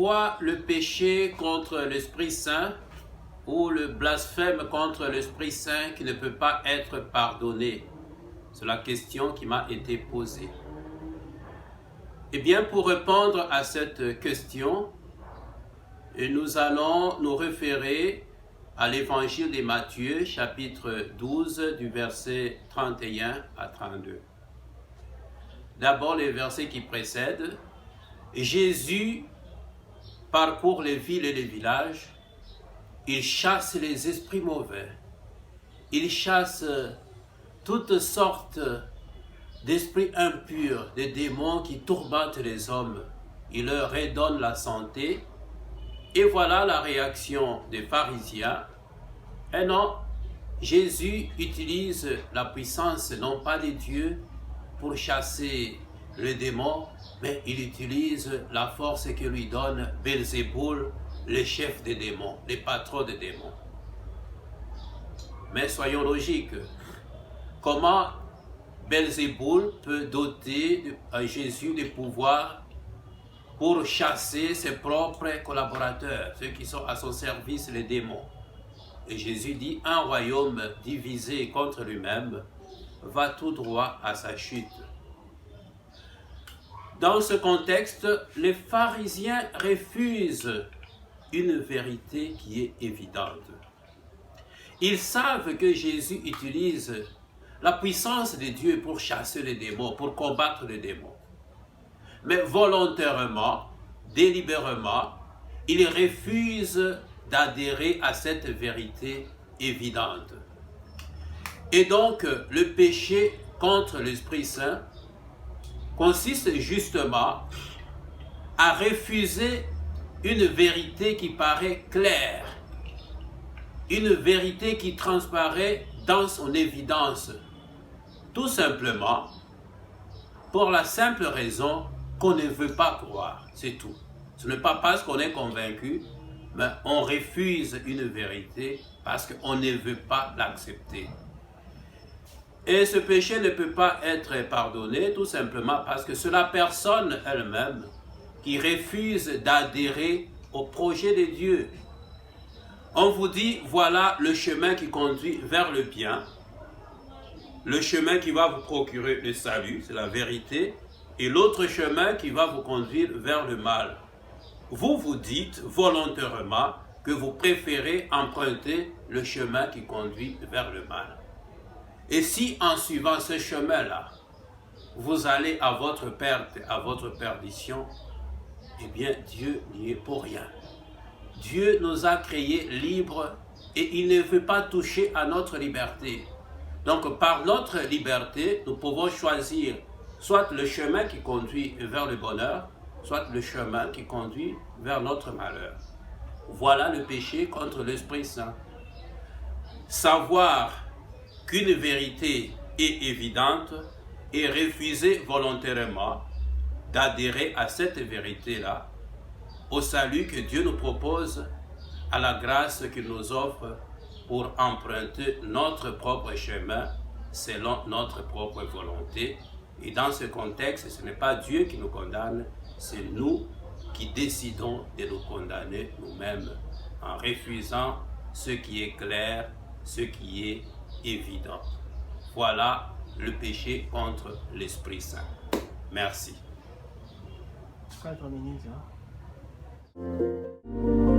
pourquoi le péché contre l'Esprit Saint ou le blasphème contre l'Esprit Saint qui ne peut pas être pardonné? C'est la question qui m'a été posée. Eh bien, pour répondre à cette question, nous allons nous référer à l'évangile de Matthieu, chapitre 12, du verset 31 à 32. D'abord, les versets qui précèdent. Jésus parcourt les villes et les villages. Il chasse les esprits mauvais. Il chasse toutes sortes d'esprits impurs, de démons qui tourmentent les hommes. Il leur redonne la santé. Et voilà la réaction des pharisiens. Et non, Jésus utilise la puissance non pas de Dieu pour chasser les démons, mais il utilise la force que lui donne Belzéboul, le chef des démons, le patron des démons. Mais soyons logiques. Comment Belzéboul peut doter à Jésus de pouvoir pour chasser ses propres collaborateurs, ceux qui sont à son service, les démons? Et Jésus dit, un royaume divisé contre lui-même va tout droit à sa chute. Dans ce contexte, les pharisiens refusent une vérité qui est évidente. Ils savent que Jésus utilise la puissance de Dieu pour chasser les démons, pour combattre les démons. Mais volontairement, délibérément, ils refusent d'adhérer à cette vérité évidente. Et donc, le péché contre l'Esprit Saint consiste justement à refuser une vérité qui paraît claire, une vérité qui transparaît dans son évidence, tout simplement pour la simple raison qu'on ne veut pas croire, c'est tout. Ce n'est pas parce qu'on est convaincu, mais on refuse une vérité parce qu'on ne veut pas l'accepter. Et ce péché ne peut pas être pardonné tout simplement parce que c'est la personne elle-même qui refuse d'adhérer au projet de Dieu. On vous dit, voilà le chemin qui conduit vers le bien, le chemin qui va vous procurer le salut, c'est la vérité, et l'autre chemin qui va vous conduire vers le mal. Vous vous dites volontairement que vous préférez emprunter le chemin qui conduit vers le mal. Et si en suivant ce chemin-là, vous allez à votre perte, à votre perdition, eh bien Dieu n'y est pour rien. Dieu nous a créés libres et il ne veut pas toucher à notre liberté. Donc par notre liberté, nous pouvons choisir soit le chemin qui conduit vers le bonheur, soit le chemin qui conduit vers notre malheur. Voilà le péché contre l'Esprit Saint. Savoir qu'une vérité est évidente et refuser volontairement d'adhérer à cette vérité-là, au salut que Dieu nous propose, à la grâce qu'il nous offre pour emprunter notre propre chemin selon notre propre volonté. Et dans ce contexte, ce n'est pas Dieu qui nous condamne, c'est nous qui décidons de nous condamner nous-mêmes en refusant ce qui est clair, ce qui est évident. Voilà le péché contre l'Esprit Saint. Merci. 4 minutes, hein?